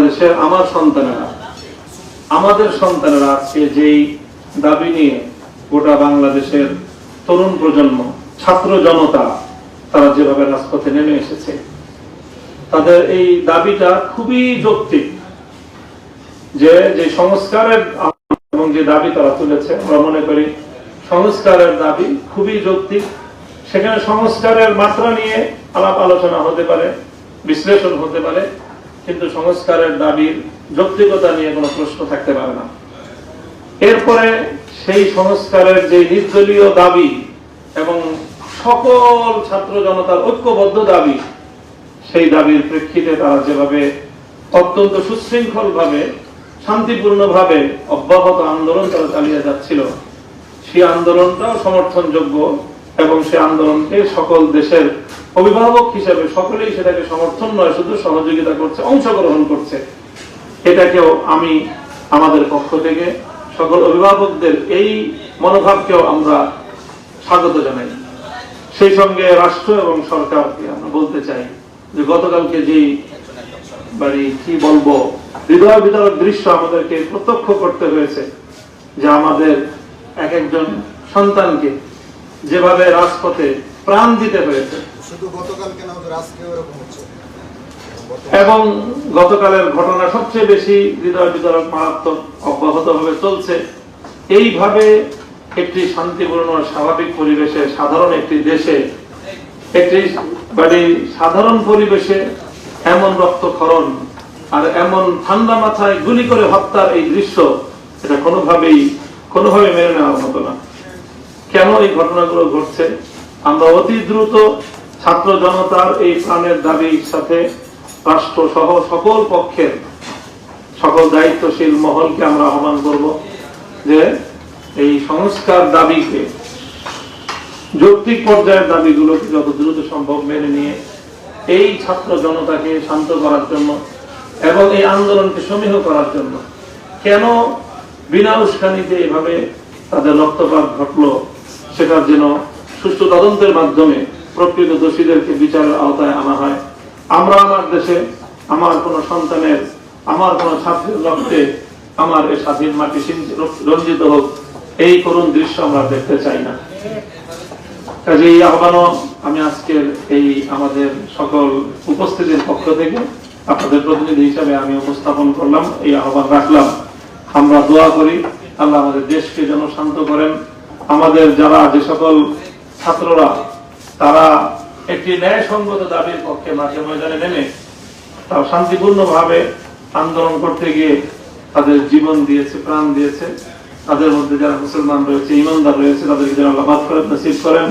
বাংলাদেশের আমার সন্তানেরা, আমাদের সন্তানেরা আজকে যেই দাবি নিয়ে গোটা বাংলাদেশের তরুণ প্রজন্ম, ছাত্র জনতা তারা যেভাবে রাজপথে নেমে এসেছে, তাদের এই দাবিটা খুবই যৌক্তিক। যে সংস্কারের এবং যে দাবি তারা তুলেছে, আমরা মনে করি সংস্কারের দাবি খুবই যৌক্তিক। সেখানে সংস্কারের মাত্রা নিয়ে আলাপ আলোচনা হতে পারে, বিশ্লেষণ হতে পারে, কিন্তু সংস্কারের দাবির যৌক্তিকতা নিয়ে কোনো প্রশ্ন থাকতে পারে না। এরপরে সেই সংস্কারের যে নির্দলীয় দাবি এবং সকল ছাত্র জনতার ঐক্যবদ্ধ দাবি, সেই দাবির প্রেক্ষিতে তারা যেভাবে অত্যন্ত সুশৃঙ্খল ভাবে, শান্তিপূর্ণ ভাবে অব্যাহত আন্দোলন তারা চালিয়ে যাচ্ছিল, সেই আন্দোলনটাও সমর্থনযোগ্য এবং সেই আন্দোলনকে সকল দেশের অভিভাবক হিসেবে সকলেই সেটাকে সমর্থন নয়, শুধু সহযোগিতা করছে, অংশগ্রহণ করছে। এটাকেও আমি আমাদের পক্ষ থেকে সকল অভিভাবকদের এই মনোভাবকেও আমরা স্বাগত জানাই। সেই সঙ্গে রাষ্ট্র এবং সরকারকে আমরা বলতে চাই যে গতকালকে যেই কি বলবো হৃদয় বিদারক দৃশ্য আমাদেরকে প্রত্যক্ষ করতে হয়েছে, যে আমাদের এক একজন সন্তানকে যেভাবে রাজপথে প্রাণ দিতে হয়েছে, শুধু গতকালকে না, আজকেও এরকম হচ্ছে। এবং গতকালের ঘটনা সবচেয়ে বেশি হৃদয় বিদারক, মারাত্মক, অব্যাহতভাবে চলছে। এইভাবে একটি শান্তিপূর্ণ স্বাভাবিক পরিবেশে, সাধারণ একটি দেশে, একটি সাধারণ পরিবেশে এমন রক্তক্ষরণ আর এমন ঠান্ডা মাথায় গুলি করে হত্যার এই দৃশ্য, এটা কোনোভাবে মেনে নেওয়ার মতো না। কেন এই ঘটনাগুলো ঘটছে? আমরা অতি দ্রুত ছাত্র জনতার এই প্রাণের দাবির সাথে রাষ্ট্র সহ সকল পক্ষের সকল দায়িত্বশীল মহলকে আমরা আহ্বান করব যে এই সংস্কার দাবিকে, যৌক্তিক পর্যায়ের দাবিগুলোকে যত দ্রুত সম্ভব মেনে নিয়ে এই ছাত্র জনতাকে শান্ত করার জন্য এবং এই আন্দোলনকে সমীহ করার জন্য, কেন বিনা উস্কানিতে এভাবে তাদের রক্তপাত ঘটলো, সেটার যেন সুষ্ঠু তদন্তের মাধ্যমে প্রকৃত দোষীদেরকে বিচারের আওতায় আনা হয়। আমরা আমার দেশে আমার কোন সন্তানের, আমার কোন ছাত্রের রক্তে আমার এই স্বাধীন মাটি রঞ্জিত হোক, এই করুণ দৃশ্য আমরা দেখতে চাই না। কাজে এই আহ্বানও আমি আজকের এই আমাদের সকল উপস্থিতির পক্ষ থেকে আপনাদের প্রতিনিধি হিসাবে আমি উপস্থাপন করলাম, এই আহ্বান রাখলাম। আমরা দোয়া করি আল্লাহ আমাদের দেশকে যেন শান্ত করেন। আমাদের যারা যে সকল ছাত্ররা তারা একটি ন্যায়সঙ্গত দাবির পক্ষে মাঠে ময়দানে নেমে তারা শান্তিপূর্ণভাবে আন্দোলন করতে গিয়ে তাদের জীবন দিয়েছে, প্রাণ দিয়েছে, তাদের মধ্যে যারা মুসলমান রয়েছে, ইমানদার রয়েছে, তাদেরকে যেন আল্লাহ মাগফিরাত নসিব করেন।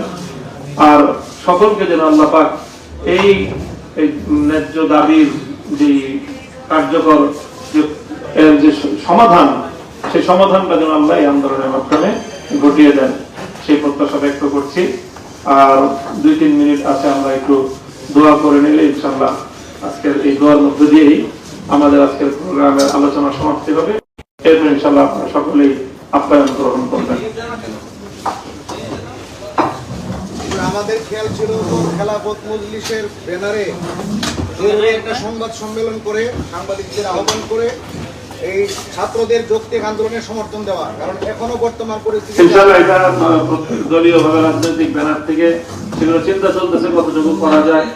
আর সকলকে যেন আল্লাহ পাক এই ন্যায্য দাবির যে কার্যকর যে সমাধান, সেই সমাধানটা যেন আল্লাহ এই আন্দোলনের মাধ্যমে ঘটিয়ে দেন, সেই প্রত্যাশা ব্যক্ত করছি। আর 2-3 মিনিট আছে, আমরা একটু দোয়া করে নিলে ইনশাআল্লাহ আজকের এই দোয়ার মধ্য দিয়েই আমাদের আজকের প্রোগ্রামের আলোচনা সমাপ্তি হবে। এরপর ইনশাআল্লাহ আপনারা সকলেই আপ্যায়ন গ্রহণ করবেন। আমাদের খেয়াল ছিল খেলাফত মজলিসের ব্যানারে একটা সংবাদ সম্মেলন করে সাংবাদিকদের আহ্বান করে এই ছাত্রদের যৌক্তিক আন্দোলনের সমর্থন দেওয়া, কারণ এখনো বর্তমান পরিস্থিতি ইনশাআল্লাহ এটা প্রত্যেক দলীয় ভাবে রাজনৈতিক ব্যানার থেকে সেগুলো চিন্তা চলতেছে কতটুকু করা যায়।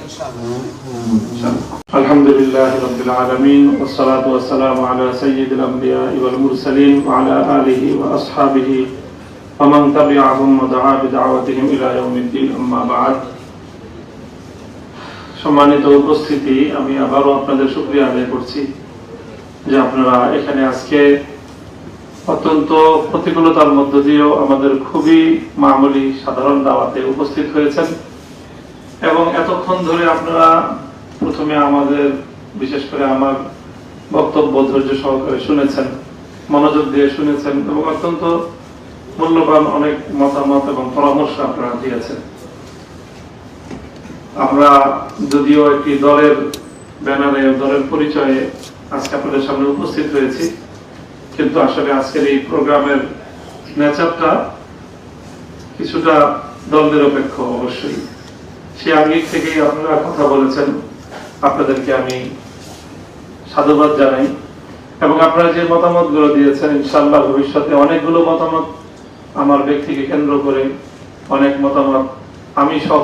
আলহামদুলিল্লাহ রাব্বিল আলামিন ওয়াস সালাতু ওয়াস সালামু আলা সাইয়্যিদিল আমবিয়া ওয়াল মুরসালিন ওয়া আলা আলিহি ওয়া আসহাবিহি ওয়া মান তাবি'আহুম ওয়া দা'a বিদাওয়াতিহিম ইলা ইয়াউমিদ্দিন, আম্মা বা'দ। সম্মানিত উপস্থিতি, আমি আবারও আপনাদের শুকরিয়া আদায় করছি যে আপনারা এখানে আজকে অত্যন্ত প্রতিকূলতার মধ্য দিয়েও আমাদের খুবই মামুলি সাধারণ দাওয়াতে উপস্থিত হয়েছেন এবং এতক্ষণ ধরে আপনারা প্রথমে আমাদের, বিশেষ করে আমার বক্তব্য ধৈর্য সহকারে শুনেছেন, মনোযোগ দিয়ে শুনেছেন এবং অত্যন্ত মূল্যবান অনেক মতামত এবং পরামর্শ আপনারা দিয়েছেন। আমরা যদিও একটি দলের ব্যানারে, দলের পরিচয়ে আজকে আপনাদের সামনে উপস্থিত হয়েছি, কিন্তু আসলে আজকের এই প্রোগ্রামের নেচারটা কিছুটা দল নিরপেক্ষ। অবশ্যই সেই আঙ্গিক থেকেই আপনারা কথা বলেছেন। আপনাদেরকে আমি সাধুবাদ জানাই। এবং আপনারা যে মতামতগুলো দিয়েছেন, ইনশাআল্লাহ ভবিষ্যতে অনেকগুলো মতামত আমার ব্যক্তিকে কেন্দ্র করে, অনেক মতামত আমি সহ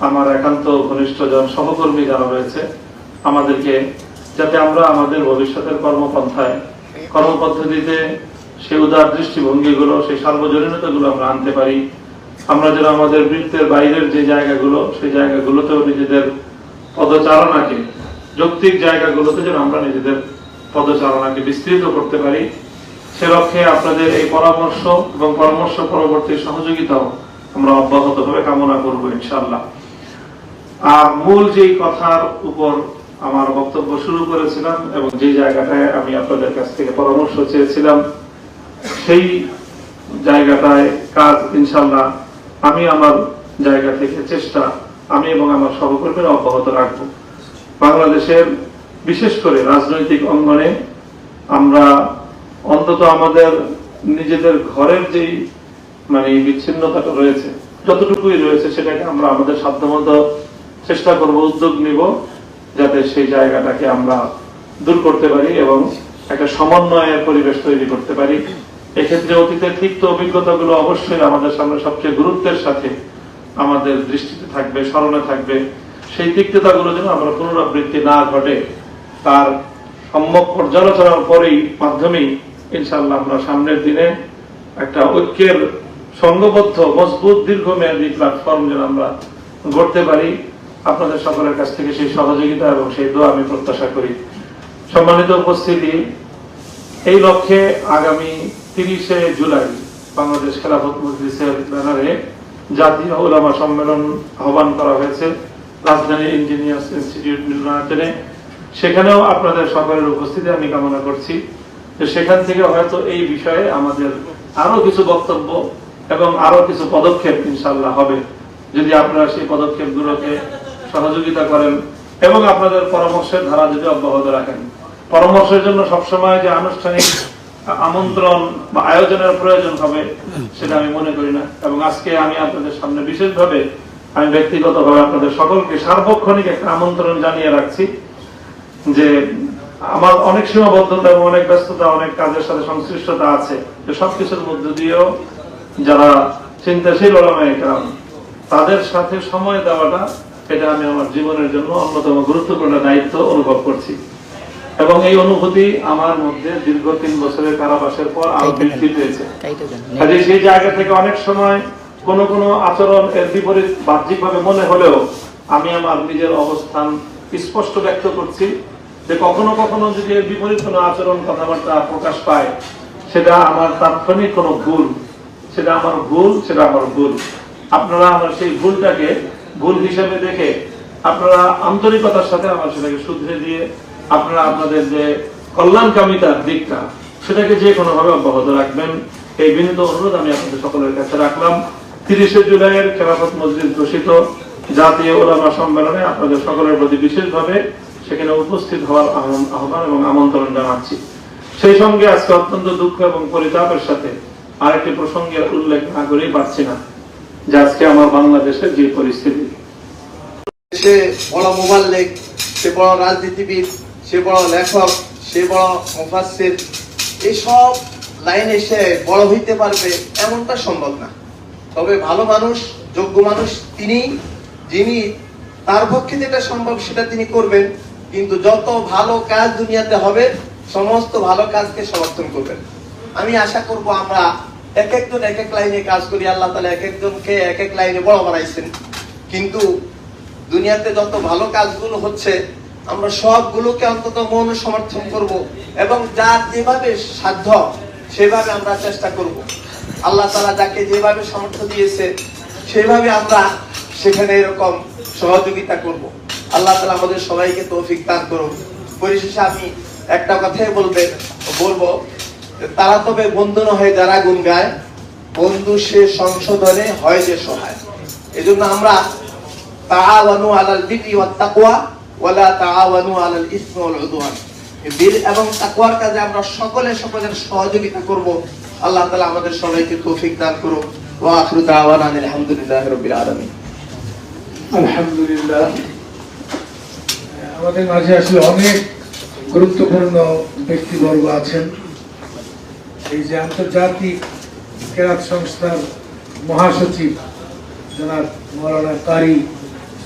আমার একান্ত ঘনিষ্ঠজন সহকর্মী যারা রয়েছে আমাদেরকে, যাতে আমরা আমাদের ভবিষ্যতের কর্মপন্থায় কর্মপদ্ধতিতে সেই উদার দৃষ্টিভঙ্গিগুলো, সেই সার্বজনীনতাগুলো আমরা আনতে পারি। আমরা যেন আমাদের বৃত্তের বাইরের যে জায়গাগুলো, সেই জায়গাগুলোতেও নিজেদের পদচারণাকে, যৌক্তিক জায়গাগুলোতে যেন আমরা নিজেদের পদচারণাকে বিস্তৃত করতে পারি। সে লক্ষ্যে আপনাদের এই পরামর্শ এবং পরামর্শ পরবর্তী সহযোগিতাও আমরা অব্যাহতভাবে কামনা করব ইনশাআল্লাহ। আর মূল যেই কথার উপর আমার বক্তব্য শুরু করেছিলাম এবং যে জায়গাটায় আমি আপনাদের কাছ থেকে পরামর্শ চেয়েছিলাম, সেই জায়গাটায় কাজ ইনশাআল্লাহ আমি আমার জায়গা থেকে চেষ্টা আমি এবং আমার সহকর্মীরা অব্যাহত রাখব। বাংলাদেশের বিশেষ করে রাজনৈতিক অঙ্গনে আমরা অন্তত আমাদের নিজেদের ঘরের যেই বিচ্ছিন্নতাটা রয়েছে, যতটুকুই রয়েছে, সেটাকে আমরা আমাদের সাধ্যমতো চেষ্টা করব, উদ্যোগ নিব, যাতে সেই জায়গাটাকে আমরা দূর করতে পারি এবং একটা সমন্বয়ের পরিবেশ তৈরি করতে পারি। এক্ষেত্রে অতীতের তিক্ত অভিজ্ঞতাগুলো অবশ্যই আমাদের সামনে সবচেয়ে গুরুত্বের সাথে আমাদের দৃষ্টিতে থাকবে, স্মরণে থাকবে। সেই তিক্ততাগুলো যেন আমরা পুনরাবৃত্তি না ঘটে, তার সম্যক পর্যালোচনার পরেই মাধ্যমেই ইনশাআল্লাহ আমরা সামনের দিনে একটা ঐক্যের সংঘবদ্ধ মজবুত দীর্ঘমেয়াদী প্ল্যাটফর্ম যেন আমরা গড়তে পারি। আপনাদের সকলের কাছ থেকে সেই সহযোগিতা এবং সেই দোয়া আমি প্রত্যাশা করি। সম্মানিত উপস্থিতি, এই লক্ষ্যে আগামী 30শে জুলাই বাংলাদেশ খেলাফত মজলিসের ব্যানারে জাতীয় উলামা সম্মেলন আহ্বান করা হয়েছে রাজধানী ইঞ্জিনিয়ার্স ইনস্টিটিউট মিলনায়তনে। সেখানেও আপনাদের সকলের উপস্থিতি আমি কামনা করছি যে সেখান থেকে হয়তো এই বিষয়ে আমাদের আরো কিছু বক্তব্য এবং আরো কিছু পদক্ষেপ ইনশাআল্লাহ হবে, যদি আপনারা সেই পদক্ষেপগুলোকে সহযোগিতা করেন এবং আপনাদের পরামর্শের ধারা যদি অব্যাহত রাখেন। পরামর্শের জন্য সবসময় যে আনুষ্ঠানিক আমন্ত্রণ বা আয়োজনের প্রয়োজন হবে সেটা আমি মনে করি না। এবং আজকে আমি আপনাদের সামনে বিশেষভাবে আমি ব্যক্তিগতভাবে আপনাদের সকলকে সার্বক্ষণিক একটা আমন্ত্রণ জানিয়ে রাখছি যে আমার অনেক সীমাবদ্ধতা এবং অনেক ব্যস্ততা, অনেক কাজের সাথে সংশ্লিষ্টতা আছে, যে সবকিছুর মধ্য দিয়েও যারা চিন্তাশীল ওলামায়ে কেরাম তাদের সাথে সময় দেওয়াটা, এটা আমি আমার জীবনের জন্য অন্যতম গুরুত্বপূর্ণ দায়িত্ব অনুভব করছি। এবং এই অনুভূতি আমার মধ্যে দীর্ঘ 3 বছরের কারাবাসের পর আরো বৃদ্ধি পেয়েছে। কাজে সেই জায়গা থেকে অনেক সময় কোন কোন আচরণ এর বিপরীত বাহ্যিকভাবে মনে হলেও আমি আমার নিজের অবস্থান স্পষ্ট ব্যক্ত করছি যে কখনো কখনো যদি এর বিপরীত কোনো আচরণ কথাবার্তা প্রকাশ পায়, সেটা আমার তাৎক্ষণিক কোনো ভুল, সেটা আমার ভুল। আপনারা আমার সেই ভুলটাকে ভুল হিসেবে দেখে আপনারা আন্তরিকতার সাথে আমার সেটাকে শুধরে দিয়ে আপনারা আপনাদের যে কল্যাণকামিতার দিকটা সেটাকে যে কোনো ভাবে অব্যাহত রাখবেন, এই বিনীত অনুরোধ আমি আপনাদের সকলের কাছে রাখলাম। 30শে জুলাইয়ের খেলাফত মজলিস ঘোষিত জাতীয় উলামা সম্মেলনে আপনাদের সকলের প্রতি বিশেষভাবে সেখানে উপস্থিত হওয়ার আহ্বান এবং আমন্ত্রণ জানাচ্ছি। সেই সঙ্গে আজকে অত্যন্ত দুঃখ এবং পরিতাপের সাথে আরেকটি প্রসঙ্গের উল্লেখ না করেই পারছি না, যে আজকে আমার বাংলাদেশের যে পরিস্থিতি, সে বড় মুবাল্লিগ, সে বড় রাজনীতিবিদ, সে বড় লেখক, সে বড় মুফাসসির, এইসব লাইনে সে বড় হইতে পারবে এমনটা সম্ভব না। তবে ভালো মানুষ, যোগ্য মানুষ তিনি, যিনি তার পক্ষে যেটা সম্ভব সেটা তিনি করবেন, কিন্তু যত ভালো কাজ দুনিয়াতে হবে সমস্ত ভালো কাজকে সমর্থন করবেন। আমি আশা করব আমরা এক একজন এক এক লাইনে কাজ করি, আল্লাহ তাআলা এক একজনকে এক এক লাইনে বড় বানাইছেন, কিন্তু দুনিয়াতে যত ভালো কাজগুলো হচ্ছে আমরা সবগুলোকে অন্তত মন সমর্থন করব এবং যার যেভাবে সাধ্য সেভাবে আমরা চেষ্টা করব। আল্লাহ তাআলা যাকে যেভাবে সামর্থ্য দিয়েছে সেভাবে আমরা সেখানে এরকম সহযোগিতা করব। আল্লাহ তাআলা আমাদের সবাইকে তৌফিক দান করুন। পরিশেষে আমি একটা কথাই বলবো, তারা তবে বন্ধু নহে যারা গুণ গায়, বন্ধু সে সংশোধনে হয় যে সহায়। এজন্য আমরা তাআওয়ানু আলাল বিররি ওয়াত তাকওয়া ওয়ালা তাআওয়ানু আলাল ইসমি ওয়াল উদওয়ান, বীর এবং তাকওয়ার কাজে আমরা সকলের সহযোগিতা করব। আল্লাহ তাআলা আমাদের সবাইকে তৌফিক দান করুন। ওয়া আখিরু দাওয়ানা আলহামদুলিল্লাহি রাব্বিল আলামিন। আলহামদুলিল্লাহ, আমাদের মাঝে আসলে অনেক গুরুত্বপূর্ণ ব্যক্তিবর্গ আছেন। এই যে আন্তর্জাতিক কেরাত সংস্থার মহাসচিব জনাব মৌলানা কারি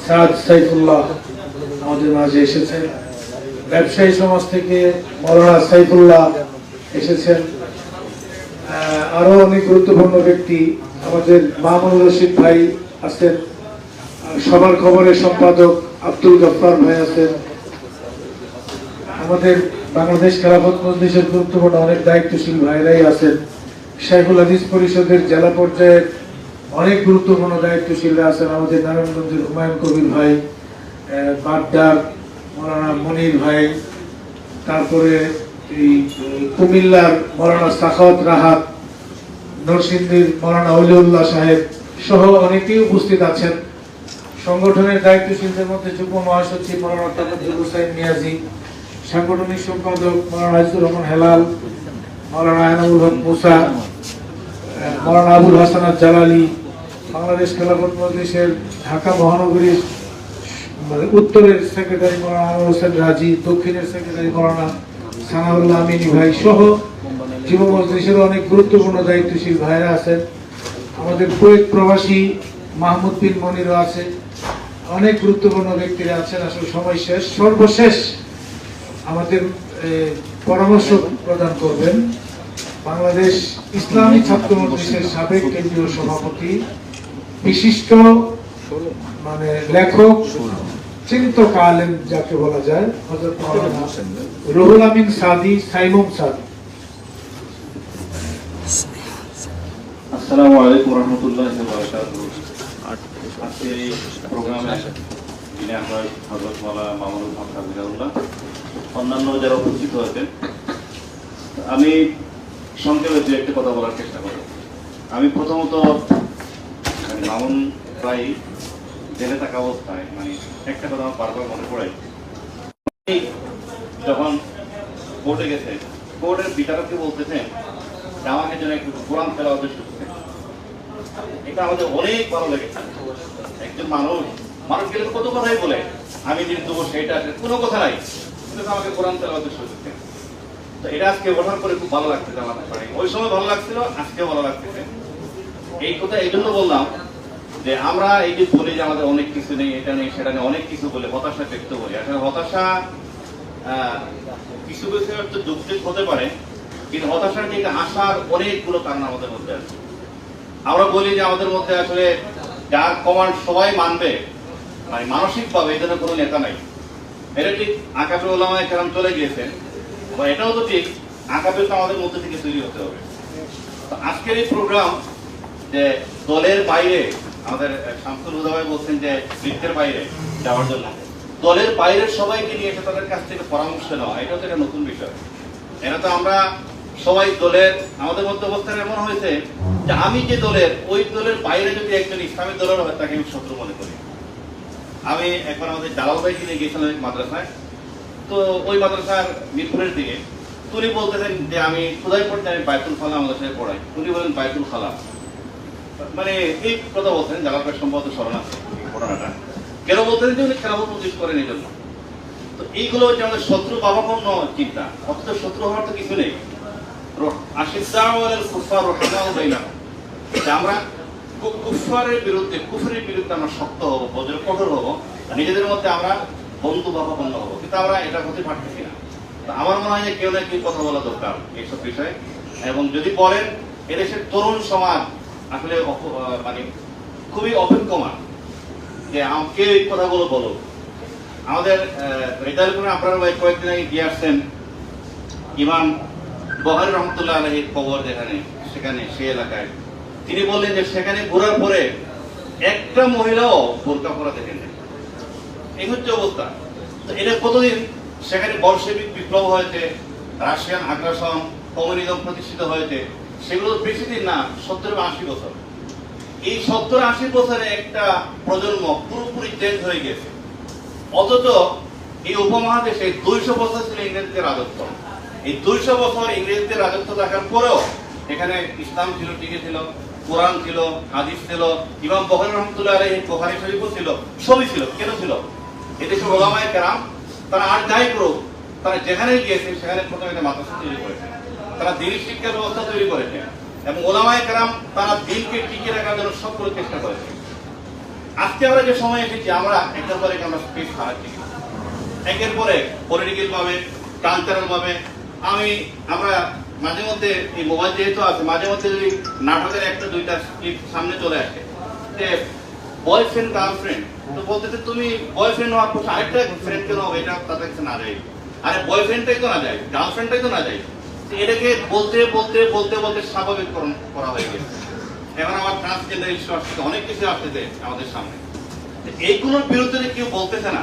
সাদ সাইফুল্লাহ আমাদের মাঝে এসেছেন। ব্যবসায়ী সমাজ থেকে মৌলানা সাইফুল্লাহ এসেছেন। আরো অনেক গুরুত্বপূর্ণ ব্যক্তি আমাদের মামুন রশিদ ভাই আছেন, সবার খবরের সম্পাদক আব্দুল গফফার ভাই আছেন, আমাদের বাংলাদেশ খেলাফত মজলিসের গুরুত্বপূর্ণ অনেক দায়িত্বশীল ভাইরাই আছেন, শাইখুল হাদিস পরিষদের জেলা পর্যায়ের অনেক গুরুত্বপূর্ণ দায়িত্বশীলরা আছেন, আমাদের নারায়ণগঞ্জের হুমায়ুন কবির ভাই, বাড্ডার মৌলানা মনির ভাই, তারপরে এই কুমিল্লার মৌলানা সাখাওয়াত রাহাত, নরসিংদীর মৌলানা অলিউল্লাহ সাহেব সহ অনেকেই উপস্থিত আছেন। সংগঠনের দায়িত্বশীলদের মধ্যে যুগ্ম মহাসচিব মৌলানা তাফাজ্জুল হুসাইন মিয়াজি, সাংগঠনিক সম্পাদক মৌলানা আজিজুর রহমান হেলাল, মৌলানা আয়নাউল হক মুসা, মৌলানা আবুল হাসান জালালি, বাংলাদেশ খেলাফত মজলিসের ঢাকা মহানগরীর উত্তরের সেক্রেটারি মৌলানা আনোয়ার হোসেন রাজি, দক্ষিণের সেক্রেটারি মৌলানা সানাউল্লাহ আমিনী ভাই সহ যুব মজলিসের অনেক গুরুত্বপূর্ণ দায়িত্বশীল ভাইরা আছেন। আমাদের কুয়েত প্রবাসী মাহমুদ বিন মনিরও আছে, অনেক গুরুত্বপূর্ণ ব্যক্তিরা আছেন। আসলে সময় শেষ, সর্বশেষ আমাদের পরামর্শ প্রদান করবেন বাংলাদেশ ইসলামী ছাত্র মজলিসের সাবেক কেন্দ্রীয় সভাপতি, বিশিষ্ট লেখক, চিন্তক আলেম যাকে বলা যায়, হযরত মাওলানা রুহুল আমিন সাদি সাইমুম সাদি। আসসালামু আলাইকুম রহমতুল্লাহি ওয়া বারাকাতুহু। আজকের এই প্রোগ্রামে যিনি আমরা হযরত মাওলানা মামুনুল হক হাফিজাহুল্লাহ, অন্যান্য যারা উপস্থিত হয়েছেন, আমি সংক্ষেপে দু একটা কথা বলার চেষ্টা করব। আমি প্রথমত মামুন ভাই জেলে থাকা অবস্থায় একটা কথা আমার বারবার মনে পড়ে, যখন কোর্টে গেছে, কোর্টের বিচারককে বলতেছেন আমাকে যেন একটু কোরআন তেলাওয়াতের সুযোগ দেন। এটা আমাদের অনেক ভালো লেগেছে। একজন মানুষ গেলে কত কথাই বলে, আমি যদি দেবো সেইটা কোনো কথা নাই, কিন্তু আমাকে কোরআন তেলাওয়াতের সুযোগ দেন। তো এটা আজকে ওঠার পরে খুব ভালো লাগতেছে আমাদের বাড়ি। ওই সময় ভালো লাগছিল, আজকেও ভালো লাগতেছে। এই কথা এই জন্য বললাম যে আমরা এই যে বলি যে আমাদের অনেক কিছু নেই, এটা নেই সেটা নেই, অনেক কিছু বলে হতাশা ব্যক্ত করি। আসলে হতাশা কিছু কিছু একটা যৌক্তিক হতে পারে, কিন্তু হতাশার থেকে আসার অনেকগুলো কারণ আমাদের মধ্যে আছে। আমরা বলি যে আমাদের মধ্যে আসলে যার কমান্ড সবাই মানবে, মানসিকভাবে এই জন্য কোনো নেতা নাই। এটা ঠিক আকাশে ওলামায়ে কেরাম চলে গিয়েছেন, এটাও তো ঠিক আকাশে তো আমাদের মধ্যে থেকে তৈরি হতে হবে। তো আজকের এই প্রোগ্রাম যে দলের বাইরে, আমাদের শামসুল হুদা ভাই বলছেন যে বৃত্তের বাইরে যাওয়ার জন্য, দলের বাইরের সবাইকে নিয়ে এসে তাদের কাছ থেকে পরামর্শ নেওয়া, এটা তো একটা নতুন বিষয়। এটা তো আমরা সবাই দলের, আমাদের মধ্যে অবস্থান এমন হয়েছে যে আমি যে দলের, ওই দলের বাইরে যদি একজন ইসলামী দলের হয় তাকে আমি শত্রু মনে করি। আমি একবার আমাদের জালাল ভাইকে নিয়ে গিয়েছিলাম এক মাদ্রাসায়, তো ওই মাদ্রাসার মিরপুরের দিকে, উনি বলতেছেন যে আমি খোদাই পড়তে আমি বায়তুল খালা আমাদের সাথে পড়াই। উনি বলেন বায়তুল খালা, এই কথা বলতেন। জালাল ভাই সম্ভবত স্মরণ আছে ঘটনাটা। কেন বলতেন যে উনি খেলাফত মজলিস করেন এই জন্য। তো এইগুলো হচ্ছে আমাদের শত্রু ভাবাপন্ন চিন্তা, অথচ শত্রু হওয়ার তো কিছু নেই। আমরা কুফারের বিরুদ্ধে, কুফরের বিরুদ্ধে আমরা শক্ত হবো, বজ্র কঠোর হবো, নিজেদের মধ্যে আমরা বন্ধু ভাবাপন্ন হবো, কিন্তু আমরা এটা হতে পারতেছি না। আমার মনে হয় যে কেউ না কেউ কথা বলা দরকার এইসব বিষয়ে। এবং যদি বলেন, এদেশের তরুণ সমাজ আসলে খুবই অপেক্ষমান যে আমাকে এই কথাগুলো বলো। আমাদের রেজাল্ট আপনারা কয়েকদিন আগে গিয়ে আসছেন ইমাম বহারি রহমতুল্লাহ আলাইহির কবর যেখানে, সেখানে সে এলাকায় তিনি বললেন যে সেখানে ঘোরার পরে একটা মহিলাও বোরকা পরা দেখেন না। এই হচ্ছে অবস্থা। তো এটা কতদিন, সেখানে বলশেবিক বিপ্লব হয়েছে, রাশিয়ান আগ্রাসন, কমিউনিজম প্রতিষ্ঠিত হয়েছে, সেগুলো বেশি দিন না, 70 বা 80 বছর। এই 70-80 বছরে একটা প্রজন্ম পুরোপুরি চেঞ্জ হয়ে গেছে। অথচ এই উপমহাদেশে 200 বছর ছিল ইংরেজদের রাজত্ব। এই 200 বছর ইংরেজদের রাজত্ব থাকার পরেও এখানে ইসলাম ছিল, টিকে ছিল, কোরআন ছিল, হাদিস ছিল, ইমাম বখারী রহমতুল্লাহ আলাইহি বুখারী শরীফও ছিল, সবই ছিল। কেন ছিল? এদেশের উলামায়ে কেরাম তারা আর যাই করুক, তারা যেখানে গিয়েছে সেখানে প্রথমে একটা মাদ্রাসা তৈরি করেছে, তারা দিনের শিক্ষা ব্যবস্থা তৈরি করেছে এবং ওলামায়ে কেরাম তারা দিনকে টিকিয়ে রাখার জন্য সবগুলো চেষ্টা করেছে। আজকে আমরা যে সময় এসেছি আমরা একটার পরে এক আমরা স্পেস হারাচ্ছি, একের পরে পলিটিক্যাল ভাবে কালচারাল ভাবে। আমরা মাঝে মধ্যে এই মোবাইল যেহেতু আছে, মাঝে মধ্যে যদি নাটকের একটা দুইটা ক্লিপ সামনে চলে আসে যে বয়ফ্রেন্ড গার্লফ্রেন্ড, তো বলতেছে তুমি বয়ফ্রেন্ড হওয়ার পর আরেকটা ফ্রেন্ড কেন হবে, এটা তাদের কাছে না যায়, আরে বয়ফ্রেন্ডটাই তো না যায়, গার্লফ্রেন্ডটাই তো না যায়। এটাকে বলতে বলতে বলতে বলতে স্বাভাবিককরণ করা হয়ে গেছে। এখন আমার ট্রান্সজেন্ডার ইস্যু আসছে, অনেক কিছু আসতেছে আমাদের সামনে, এইগুলোর বিরুদ্ধে কেউ বলতেছে না।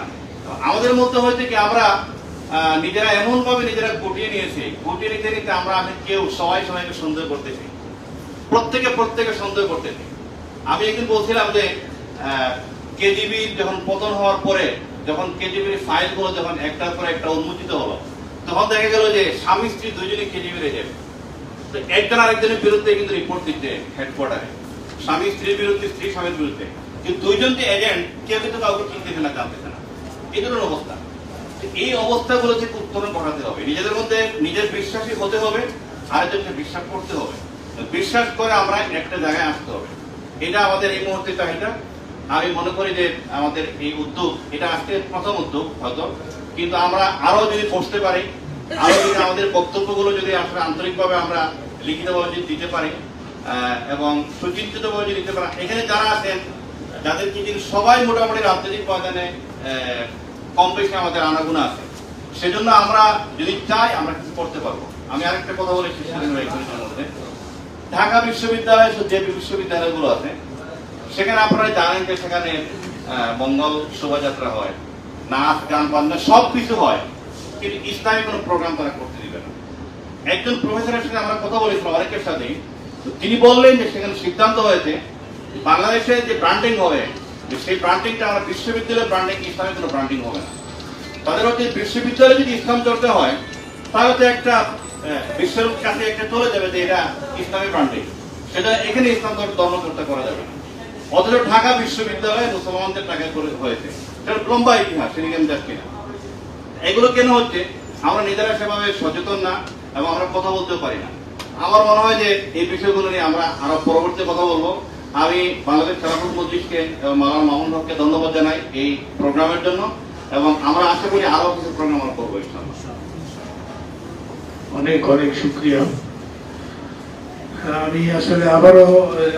আমাদের মধ্যে হয়েছে কি আমরা নিজেরা এমন ভাবে নিজেরা গুটিয়ে নিয়েছি, গুটিয়ে নিতে নিতে আমরা কেউ সবাই সবাইকে সন্দেহ করতেছি, প্রত্যেকে সন্দেহ করতেছি। আমি একদিন বলছিলাম যে কেজিবি যখন পতন হওয়ার পরে, যখন কেজিবির ফাইলগুলো যখন একটার পর একটা উন্মোচিত হলো, তখন দেখা গেল যে স্বামী স্ত্রী দুইজনই কেজিবির এজেন্ট। তো একজন আরেকজনের বিরুদ্ধে কিন্তু রিপোর্ট দিচ্ছে হেডকোয়ার্টারে, স্বামী স্ত্রীর বিরুদ্ধে, স্ত্রী স্বামীর বিরুদ্ধে, কিন্তু দুইজন যে এজেন্ট কেউ কিন্তু কাউকে চিনতেছে না, জানতেছে না। এই ধরনের অবস্থা। এই অবস্থাগুলো থেকে উত্তরণ ঘটাতে হবে, নিজেদের মধ্যে নিজের বিশ্বাসী হতে হবে, আরেকজনকে বিশ্বাস করতে হবে, বিশ্বাস করে আমরা একটা জায়গায় আসতে হবে। এটা আমাদের এই মুহূর্তে চাহিদা। আমি মনে করি যে আমাদের এই উদ্যোগ, এটা আজকে প্রথম উদ্যোগ হয়তো, কিন্তু আমরা আরো যদি বসতে পারি, আরো যদি আমাদের বক্তব্যগুলো যদি আসলে আন্তরিকভাবে আমরা লিখিতভাবে যদি দিতে পারি এবং সুচিন্তিতভাবে যদি দিতে পারি, এখানে যারা আছেন যাদের কি সবাই মোটামুটি রাজনৈতিক ময়দানে কম বেশি আমাদের আনাগুনা আছে, সেজন্য আমরা যদি চাই আমরা কিছু করতে পারবো। আমি আরেকটা কথা বলেছি মধ্যে, ঢাকা বিশ্ববিদ্যালয় যে বিশ্ববিদ্যালয়গুলো আছে সেখানে আপনারা জানেন যে সেখানে মঙ্গল শোভাযাত্রা হয়, নাচ গান বাজনা সব কিছু হয়, কিন্তু ইসলামী কোনো প্রোগ্রাম তারা করতে দিবে না। একজন প্রফেসরের সাথে আমরা কথা বলেছিলাম অনেকের সাথে, তিনি বললেন যে সেখানে সিদ্ধান্ত হয়েছে বাংলাদেশে যে ব্র্যান্ডিং হবে সেই ব্র্যান্ডিংটা আমরা বিশ্ববিদ্যালয়ের ব্র্যান্ডিং, ইসলামী কোনো ব্র্যান্ডিং হবে না। তাদের হচ্ছে বিশ্ববিদ্যালয়ে যদি ইসলাম চর্চা হয় তাহলে তো একটা বিশ্বের কাছে একটা চলে যাবে যে এটা ইসলামী ব্র্যান্ডিং, সেটা এখানে ইসলাম ধর্ম চর্চা করা যাবে না। অথচ ঢাকা বিশ্ববিদ্যালয়ে মুসলমানদের টাকা করে হয়েছে, সেটা লম্বা ইতিহাস, সেদিকে আমি যাচ্ছি না। এগুলো কেন হচ্ছে? আমরা নিজেরা সেভাবে সচেতন না এবং আমরা কথা বলতেও পারি না। আমার মনে হয় যে এই বিষয়গুলো নিয়ে আমরা আরো পরবর্তী কথা বলবো। আমি বাংলাদেশ খেলাফত মজলিসকে এবং মাওলানা মামুন হককে ধন্যবাদ জানাই এই প্রোগ্রামের জন্য, এবং আমরা আশা করি আরো কিছু প্রোগ্রাম আমরা করবো ইনশাআল্লাহ। অনেক অনেক শুকরিয়া। আমি আসলে আবারও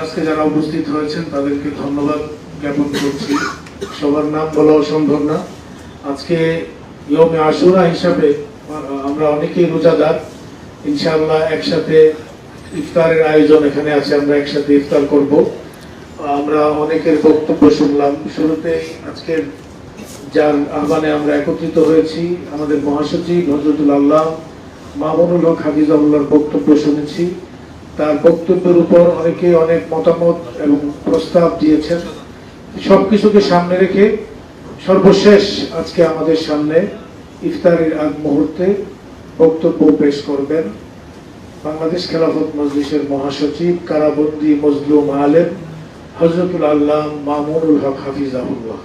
আজকে যারা উপস্থিত হয়েছেন তাদেরকে ধন্যবাদ জ্ঞাপন করছি। সবার নাম বলা সম্ভব না। আজকে ইয়মে আশুরা হিসাবে আমরা অনেকেই রোজাদার, ইনশাআল্লাহ একসাথে ইফতারের আয়োজন এখানে আছে, আমরা একসাথে ইফতার করব। আমরা অনেকের বক্তব্য শুনলাম। শুরুতে আজকের যার আহ্বানে আমরা একত্রিত হয়েছি, আমাদের মহাসচিব হযরতুল আল্লাহ মামুনুল হক হাফিজাহুল্লাহর বক্তব্য শুনেছি। তার বক্তব্যের উপর অনেকে অনেক মতামত এবং প্রস্তাব দিয়েছেন। সবকিছুকে সামনে রেখে সর্বশেষ আজকে আমাদের সামনে ইফতারের আগ মুহূর্তে বক্তব্য পেশ করবেন বাংলাদেশ খেলাফত মজলিসের মহাসচিব, কারাবন্দী মজলুম আলেম হযরতুল আল্লাহ মামুনুল হক হাফিজাহুল্লাহ।